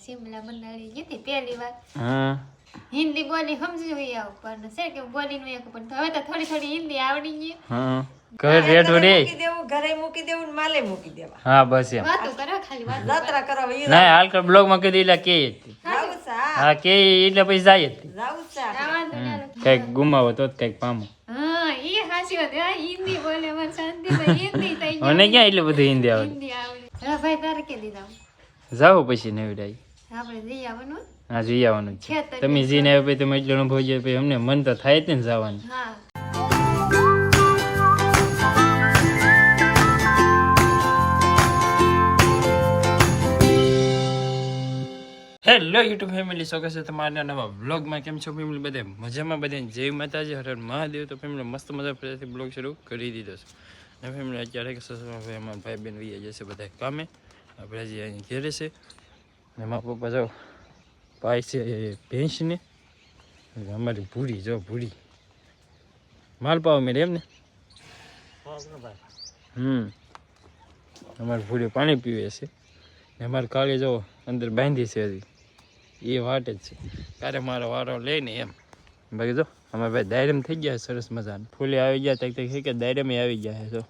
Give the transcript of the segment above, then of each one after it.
શિમલા મનાલી ગઈ પહેલી વાર. હા હિન્દી બોલી સમજી આવું પણ છે કે બોલી નું એક પણ હવે તો થોડી થોડી હિન્દી આવડી ગઈ. હા ઘર રેઠો રે ઘરે મૂકી દેવું ને માલે મૂકી દેવા. હા બસ એમ વાતો કરો ખાલી વાતો જાત્રા કરવા ઈ ના હાલ કર બ્લોગ માં કીધું એટલે કે જાવું છે, હા હા કે એટલે પછી જાય જ જાવું છે આપણે. વાંધો ના આવે. કઈક ગુમાવો તો જ કઈક પામો હા એ હાચી વાત. હા હિન્દી બોલે અમાર શાંતિભાઈ હિન્દી થઈ ગઈ. મને ક્યાં એટલું બધું હિન્દી આવે હિન્દી આવડે. હા ભાઈ તારે કે દીધા જાઓ પછી નવીડાઈ આપણે જઈ આવવાનું. હા જઈ આવવાનું છે ખેતર તમે જઈને આવ્યો પછી તમે એટલો અનુભવ છે પછી અમને મન તો થાય જ ને જવાનું હા હેલો યુટ્યુબ ફેમિલી સ્વાગત છે તમારા નવા વ્લોગમાં. કેમ છો ફેમિલી? બધે મજામાં? બધે જય માતાજી, હર હર મહાદેવ. તો ફેમિલી મસ્ત મજા ફરીથી બ્લોગ શરૂ કરી દીધો છે. ને ફેમિલી અત્યારે કે અમારા ભાઈ બહેન વૈયા જશે બધા કામે, આપણે હજી અહીં ઘેરે છે. ને મારા પપ્પા જાઓ ભાઈ છે ભેંસને, અમારી ભૂરી જો ભૂરી માલ પાવ મેરે એમ ને. અમારી ભૂરી પાણી પીવે છે ને અમારે કાળી જો અંદર બાંધી છે હજી એ વાટ જ છે ક્યારે મારો વારો લઈને એમ. બાકી જો અમે ભાઈ દાયરમ થઈ ગયા સરસ મજાને ફૂલે આવી ગયા તક તક કે દાયરમે આવી ગયા છે. જો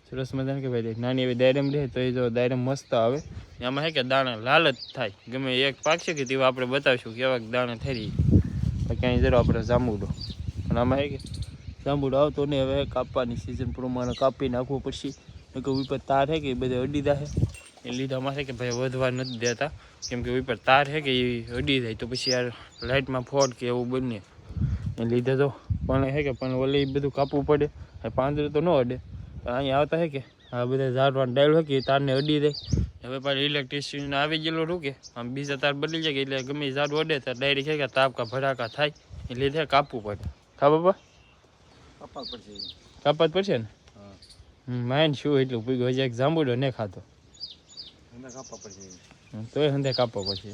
સરસ મજાને કે ભાઈ નાની એવી દાયરમ રહે તો એ જો દાયરમ મસ્ત આવે. એમાં હે કે દાણા લાલ જ થાય, ગમે એક પાકશે કે તેવા આપણે બતાવીશું કેવા દાણા થઈ રહી. બાકી અહીં જરો આપણે જાંબુડો અને આમાં હે કે જાંબુડો આવતો નહીં. હવે કાપવાની સિઝન પ્રમાણે કાપી નાખવું પડશે. ઉપર તાર છે કે એ બધા અડી જાય એ લીધામાં છે કે ભાઈ વધવા નથી દેતા, કેમ કે ઉપર તાર છે કે એ અડી જાય તો પછી યાર લાઇટમાં ફોડ કે એવું બને એ લીધે તો પણ છે કે પણ ઓલે એ બધું કાપવું પડે. પાંદડું તો ન અડે પણ અહીંયા આવતા છે કે આ બધા ઝાડવાના ડાળ હોય કે એ તારને અડી જાય. હવે પાછું ઇલેક્ટ્રિસિટીને આવી ગયેલો રૂકે આમ બીજા તાર બદલી જાય કે એટલે ગમે ઝાડ અડે તો ડાયરેક્ટ છે કે તાપકા ભડાકા થાય એ લીધે કાપવું પડે. ખા બાપા કાપવા જ પડશે ને. માઇન શું એટલું પૂગ્યું હજી એક જાંબુડો ને ખાતો તોય હંધે કાપવા પડશે.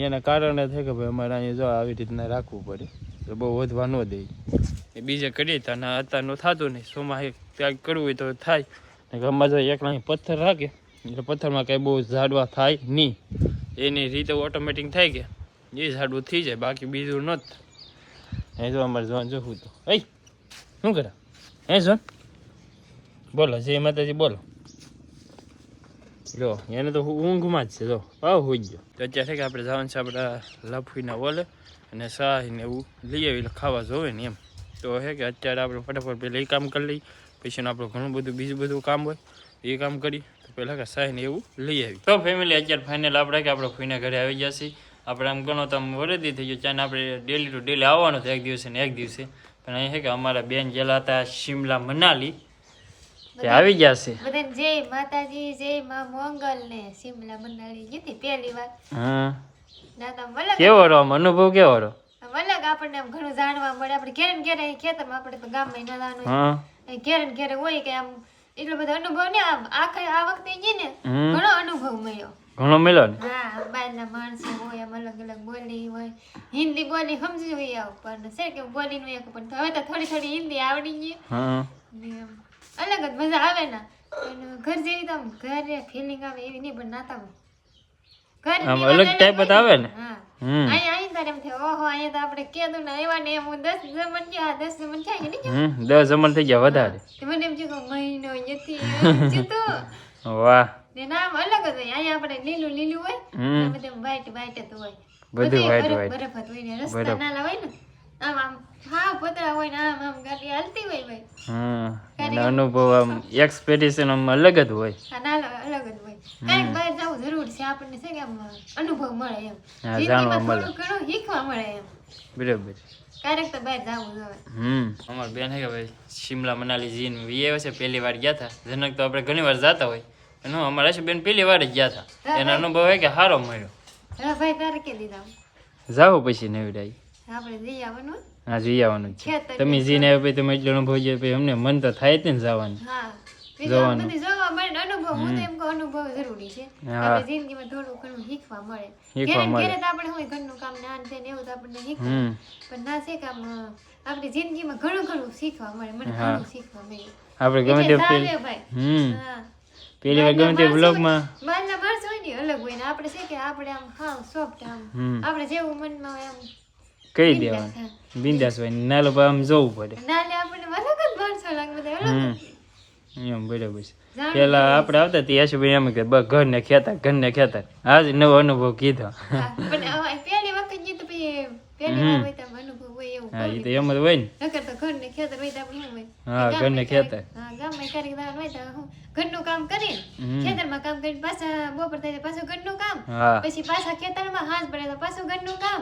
એના કારણે થાય કે ભાઈ અમારે અહીંયા જો આવી રીતના રાખવું પડે તો બહુ વધવા ન દે. એ બીજે કરીએ તો અત્યારનું થતું નહીં. સોમાં ત્યાં કરવું હોય તો થાય ને ગમમાં જો એકલા અહીં પથ્થર રાખે એટલે પથ્થરમાં કાંઈ બહુ ઝાડવા થાય નહીં. એની રીતે ઓટોમેટિક થાય કે એ ઝાડવું થઈ જાય, બાકી બીજું ન જ થાય. એ જો અમારે જોવાનું જોવું તો એ શું કરે હે જોન બોલો જય માતાજી બોલો. જો એને તો ઊંઘમાં જ છે. જો આવ હોઈ ગયો તો અત્યારે કે આપણે જવાનું છે આપણા લફીના ઓલે અને શાહીને એવું લઈ આવી ખાવા જોવે ને એમ. તો હે કે અત્યારે આપણે ફટાફટ પહેલાં એ કામ કરી લઈએ, પછી આપણું ઘણું બધું બીજું બધું કામ હોય એ કામ કરી તો પહેલાં કે શાહીને એવું લઈ આવી. તો ફેમિલી અત્યારે ફાઇનલ આપણે કે આપણે ફૂઈના ઘરે આવી ગયા છીએ. આપણે આમ ગણો તો આમ વરદી થઈ ગયું ચાને આપણે ડેલી ટુ ડેલી આવવાનું હતું એક દિવસે ને એક દિવસે, પણ અહીં છે કે અમારા બેન ગયેલા હતા શિમલા મનાલી આવી ગયા છે. બધાને જય માતાજી, જય માં મોંગલ. ને શિમલા મનાલી ગઈ પહેલી વાર. હા ના તો મલક કેવો રહો અનુભવ કેવો રહો? મલક આપણને આમ ઘણું જાણવા મળે. આપણે ઘેરે ને ઘેરે ખેતરમાં આપણે તો ગામમાં ન જવાનું હા ઘેરે ને ઘેરે હોય કે આમ એટલો બધો અનુભવ ને આમ આ વખતે ગઈ ને ઘણો અનુભવ મળ્યો. ઘણો મળ્યો ને. હા બહારના માણસો હોય આમ અલગ અલગ બોલી હોય, હિન્દી બોલી સમજી હોય આવું પણ છે કે બોલી નું એક પણ હવે તો થોડી થોડી હિન્દી આવડી ગઈ હા ને અલગ જ મજા આવે ને. ઘર જેવી તો આમ ઘરે ફિલિંગ આવે એવી નહીં પણ નાતા હોય ઘર આમ અલગ ટાઈપ જ આવે ને. હા અહીંયા અહીં તારે એમ થાય ઓહો અહીંયા તો આપણે કીધું ને એવા ને એમ 10 જમણ ગયા 10 જમણ થાય કે નહીં 10 જમણ થઈ ગયા વધારે. મને એમ થયું કે મહિનો યથી જતો વાહ ને નામ અલગ જ હોય. અહીંયા આપણે લીલું લીલું હોય બધું વ્હાઈટ વ્હાઈટ જ હોય, બધું white white. બરફ જ હોય ને રસ્તા નાના હોય ને આમ આમ હા પતરા હોય ને આમ આમ ગાડી હાલતી હોય ભાઈ. અને અનુભવ આમ એક્સપેક્ટેશન આમ અલગ જ હોય. હા નાના અલગ જ હોય. કાંઈક બહાર જવું જરૂર છે આપણને છે કે આમ અનુભવ મળે એમ, હા જાણવા મળે થોડું ઘણું શીખવા મળે એમ. બરાબર. ક્યારેક તો બહાર જવું જોઈએ. અમાર બેન હે કે ભાઈ શિમલા મનાલી જઈને વી છે પહેલી વાર ગયા હતા. જનક તો આપણે ઘણી વાર જતા હોય એનો અમારા છે બેન પહેલી વાર જ ગયા હતા. એનો અનુભવ હે કે સારો મળ્યો. હા ભાઈ તારે કે દીધા જાઓ પછી નવીડાઈ આપણે જઈ આવવાનું. હા જઈ આવવાનું છે. તમે જઈને આવ્યા પછી તમે એટલો અનુભવ છે પછી અમને મન તો થાય જ ને જવાનું. હા બીજું બધી જોવા મળે ને અનુભવ. હું તો એમ કહું અનુભવ જરૂરી છે. આપણે જિંદગીમાં થોડું ઘણું શીખવા મળે. ઘરે તો આપણે હોય ઘરનું કામ ને આન તેને એવું તો આપણને શીખવા પણ ના છે કામ આપણી જિંદગીમાં ઘણું ઘણું શીખવા મળે. મને ઘણું શીખવા મળ્યું. આપણે ગમે તે ભાઈ હા પેલી વાર ગમે તે બ્લોગમાં બહારના માણસો હોય ને અલગ હોય ને આપણે છે કે આપણે આમ હાવ સોફ્ટ આમ આપણે જેવું મનમાં હોય આમ કહી દેવાનું બિંદાસ હોય નાલો પર આમ જોવું પડે નાલે આપણને અલગ જ માણસો લાગે બધા અલગ એમ બરાબર છે પેલા આપણે આવતા તે યશુભાઈ એમ કે બસ ઘરને ખેતર આજ નવો અનુભવ કીધો પણ હવે પહેલી વખત ગઈ તો પછી પહેલી વાર હોય તો અનુભવ હોય એવું હા એ તો એમ જ હોય ને નકર તો ઘરને ખેતર હોય તો આપણે શું હોય હા ઘરને ખેતર હા ગામમાં ક્યારેક દાવાનું હોય તો હું ઘરનું કામ કરીને ખેતરમાં કામ કરીને પાછા બપોર થાય તો પાછું ઘરનું કામ હા પછી પાછા ખેતરમાં હાંજ પડે તો પાછું ઘરનું કામ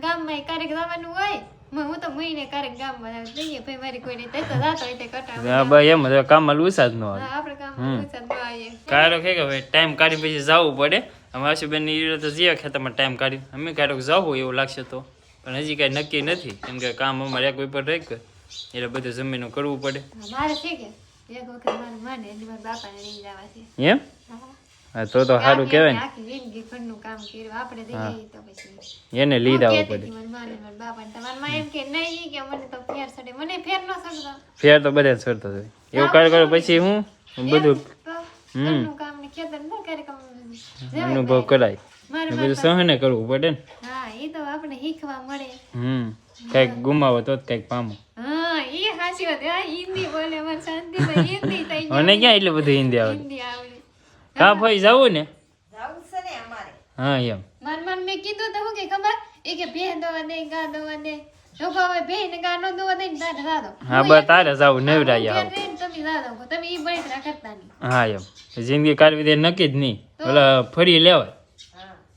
ગામમાં ક્યારેક જવાનું હોય હું તો મહિને ક્યારેક ગામમાં જઈએ ભાઈ મારી કોઈ નહીં તો જાતો હોય તે કટાવ હા ભાઈ એમ જ કામમાં લૂસા જ ન આવે આપણે કામ ઓછા ન આવીએ કારો કે ભાઈ ટાઈમ કાઢી પછી જવું પડે અમારા આશુબેન ની તો જઈએ ખેતરમાં ટાઈમ કાઢી અમે ક્યારેક જવું એવું લાગશે તો પણ હજી કાંઈ નક્કી નથી કેમ કે કામ અમારે એક ઉપર રહી ગયું એટલે બધું જમીનું કરવું પડે મારે છે કે એક વખત મારે માને એટલે મારા બાપાને લઈ જવા છે એમ હા તો સારું કહેવાય ને આખી જિંદગી ઘરનું કામ કર્યું આપણે જઈએ તો પછી એને લઈ આવવું પડે મારા માને મારા બાપાને તમારા માં એમ કે નહીં કે મને તો ફેર સડે મને ફેર ન સડતો ફેર તો બધા સરતો હોય એવું કરો પછી હું બધું ઘરનું કામ ને ખેતર ન કરે કામ અનુભવ કરાય મારે બધું સહને કરવું પડે ને હા એ તો આપણે શીખવા મળે કઈક ગુમાવો તો જ કઈક પામો હા એ હાચી વાત હા હિન્દી બોલે મારે શાંતિભાઈ હિન્દી થઈ ગઈ મને ક્યાં એટલું બધું હિન્દી આવે હિન્દી આવડે કાં ભાઈ જવું ને જાવું છે ને અમારે હા એમ માર મેં કીધું તો હું કે ખબર એ કે ભે દોવા દે ગા દોવા દે જો હવે ભે ને ગા નો દોવા દે ને તારે રાદો હા બસ તારે જવું નવરાય આવ તમે રાદો તમે ઈ બળતરા કરતા નહીં હા એમ જિંદગી કાઢવી દે નક્કી જ નહીં ઓલા ફરી લેવાય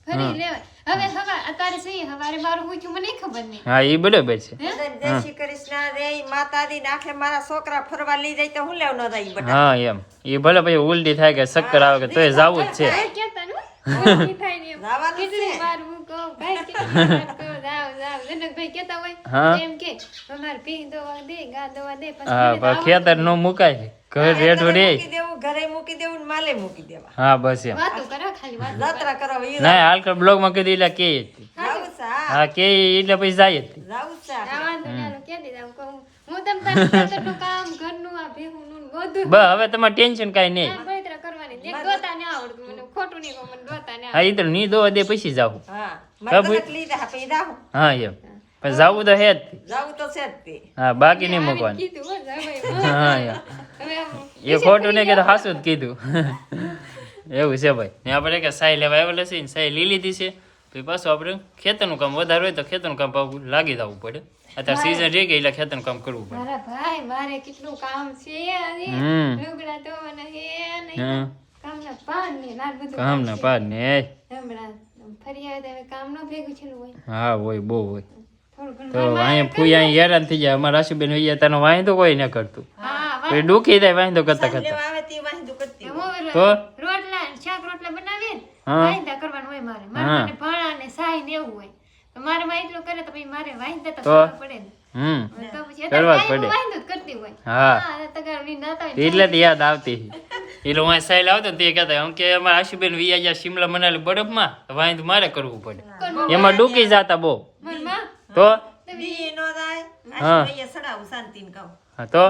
ફરી લેવાય હવે હવે અત્યારે સહી હવારે મારું હું મને ખબર નહીં હા એ બરાબર છે જય શ્રી કૃષ્ણ રે માતાજી નાખે મારા છોકરા ફરવા લઈ જાય તો હું લેવ ન જાય બધા હા એમ એ ભલે પછી ઉલટી થાય કે ચક્કર આવે કે તોય જવું જ છે કેતા નું ઈ થાય ને જવાનું કેટલી વાર હું કહું ભાઈ કેટલી વાર કહું જાવ જનકભાઈ કેતા હોય એમ કે અમાર ભી દોવા દે ગા દોવા દે હા પણ ખેતર નો મુકાય ઘર રેઠો રે મૂકી દેવું ઘરે મૂકી દેવું ને માલે મૂકી દેવા હા બસ એમ વાતો કરો ખાલી વાત જાત્રા કરવા વીર ના હાલ કર બ્લોગ માં કીધું એટલે કે જાવું છે હા કે એટલે પછી જાય જ જાવું છે વાંધો નાલો કે દીધા હું કહું હું તમ તારું કામ ઘરનું આ ભેગું નું બધું બસ હવે તમારે ટેન્શન કાંઈ નહીં બળતરા કરવાની એક દોતા ને આવડતું મને ખોટું નહીં કહું મને દોતા ને હા એ તો ની દોવા દે પછી જાવું હા મને તો લઈ જા પછી જાવું હા એમ પણ જાવું તો હે જ જાવું તો છે જ તે હા બાકી નહીં મૂકવાનું કીધું હો જાવાય હા યાર હવે આમ એ ખોટું નહીં કીધું હાસું જ કીધું એવું છે ભાઈ ને આપણે કે સાઈ લેવા આવેલા છે ને સાઈ લઈ લીધી છે પછી પાછું આપણે ખેતરનું કામ વધારે હોય તો ખેતરનું કામ પાછું લાગી જવું પડે અત્યારે સીઝન રહી ગઈ એટલે ખેતરનું કામ કરવું પડે મારા ભાઈ મારે કેટલું કામ છે આજે લુગડા ધોવાના હે ને કામના પાન ને ના બધું કામ ના પાર ને હમણાં ફરી આવે તો હવે કામ નો ભેગું છે હોય હા હોય બહુ હોય થોડું તો અહીંયા ફૂઈ અહીં હેરાન થઈ જાય અમારા આશુબેન હોય તને વાંધો કોઈ ન કરતું હા પછી દુખી જાય વાંધો કરતા કરતા લેવા આવે તે વાંધો કરતી તો રોટલા શાક રોટલા બનાવીએ ને હા. વાંધા કરવાનું હોય મારે મારે ભાણા ને સાઈ ને એવું હોય તો મારે માં એટલું કરે તો પછી મારે વાંધા તો તો? કરવા પડે ને તો પછી કરવા જ અત્યારે પડે. વાંધો જ કરતી હોય હા તગાર ની નાતા હોય એટલે જ યાદ આવતી એટલે હું સાઈલ આવતો ને તે કહેતા આમ કે અમારા આશુબેન વી ગયા શિમલા મનાલી બરફમાં વાંધ મારે કરવું પડે એમાં ડૂકી જતા બહુ મનમાં તો દી નો જાય હા. આ ભાઈ સડાવું શાંતિને કહું હા તો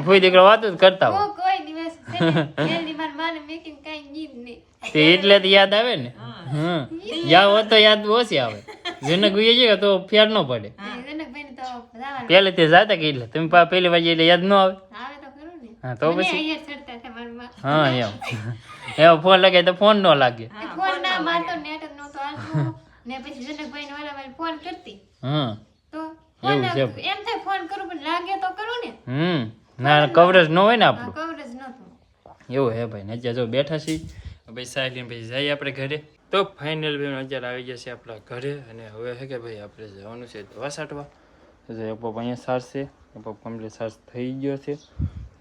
ફૂઈ દીકરો વાતું જ કરતા હોય હું કોઈ દિવસ છે ને, જલ્દી મારા માને મેકીને કાંઈ ગીત નહીં તે એટલે જ યાદ આવે ને યાદ હોત તો યાદ ઓછી આવે જેને ગુઈએ છે તો ફેર ન પડે જનકભાઈને તો જવાનું પેલે તે જાતા કે એટલે તમે પેલી વાર એટલે યાદ ન આવે આવે તો ખરું ને હા તો મને પછી અહીંયા ચડતા હતા મારા માં હા એમ એમાં ફોન લાગે તો ફોન ન લાગે ફોન ના મારતો નેટ જ નહોતો હાલતું ને પછી જનકભાઈને ઓલા વાળી ફોન કરતી હા તો એવું ફોન છે. એમ થાય ફોન કરું પણ લાગે તો કરું ને ના કવરેજ ન હોય ને આપણું કવરેજ નહોતું એવું હે ભાઈ ને અત્યારે જો બેઠા છીએ ભાઈ સાહેબ પછી જઈએ આપણે ઘરે તો ફાઇનલ ભાઈ અત્યારે આવી ગયા છે આપણા ઘરે અને હવે છે કે ભાઈ આપણે જવાનું છે દવા છાંટવા તો પપ્પા અહીંયા સારશે પપ્પા કમ્પ્લીટ સાર્સ થઈ ગયો છે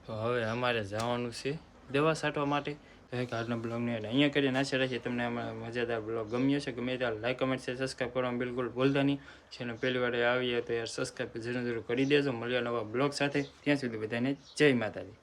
તો હવે અમારે જવાનું છે દવા છાંટવા માટે એક આજનો બ્લોગને અહીંયા કરીને આશા રાખીએ તમને અમારા મજાદાર બ્લોગ ગમ્યો છે ગમે ત્યારે લાઈક કમેન્ટ શેર સબસ્ક્રાઈબ કરવાનું બિલકુલ ભૂલતા નહીં જેને પહેલી વાર આવીએ તો યાર સબસ્ક્રાઈબ જરૂર કરી દેજો મળ્યા નવા બ્લોગ સાથે ત્યાં સુધી બધાને જય માતાજી.